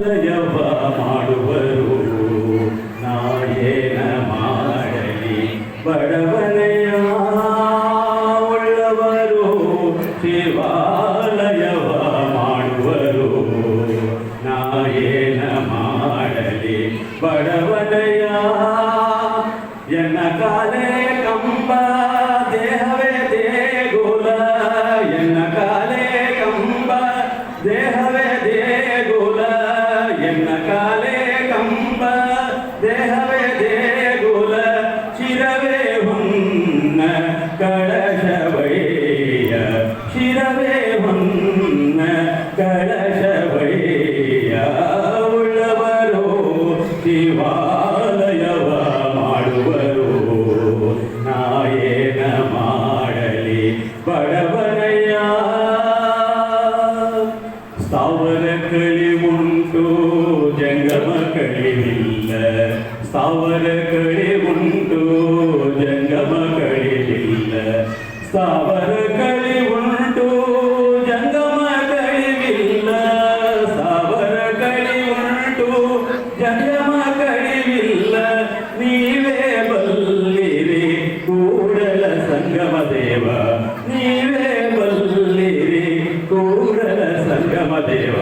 ಯವ ಮಾಡುವರು ನಾಯೇನ ಮಾಡಲಿ ಬಡವನೆಯ ಉಳ್ಳವರು ಶಿವಾಲಯವ ಮಾಡುವರು ನಾಯೇನ ಮಾಡಲಿ ಬಡವನೆಯ ಎನ್ನ ಕಾಲೇ ಕಂಬ ದೇಹವೇ ದೇಗುಲ ಎನ್ನ ಕಾಲೇ ಕಂಬ ದೇಹವೇ ದೇಗುಲ ಎನ್ನ ಕಾಲೇ ಕಂಬ ದೇಹವೇ ದೇಗುಲ ಶಿರವೇ ಹೊನ್ನ ಕಳಶವಯ್ಯ ಶಿರವೇ ಹೊನ್ನ ಕಳಶವಯ್ಯ ಉಳ್ಳವರು ಶಿವಾಲಯವ ಮಾಡುವರು ನಾಯೇನ ಮಾಡಲಿ ಬಡವನಯ್ಯ ಸ್ಥಾವರ ಕಳಿ ಉಂಟು ಜಂಗಮ ಕಳಿವಿಲ್ಲ ಸ್ಥಾವರ ಕಳಿ ಉಂಟು ಜಂಗಮ ಕಳಿವಿಲ್ಲ ಸ್ಥಾವರ ಕಳಿ ಉಂಟು ಜಂಗಮ ಕಳಿವಿಲ್ಲ ಸ್ಥಾವರ ಕಳಿ ಉಂಟು ಜಂಗಮ ಕಳಿವಿಲ್ಲ ನೀವೇ ಬಲ್ಲಿರಿ ಕೂಡಲ ಸಂಗಮ ದೇವ ನೀವೇ ಬಲ್ಲಿರಿ ಕೂಡಲ ಸಂಗಮ ದೇವ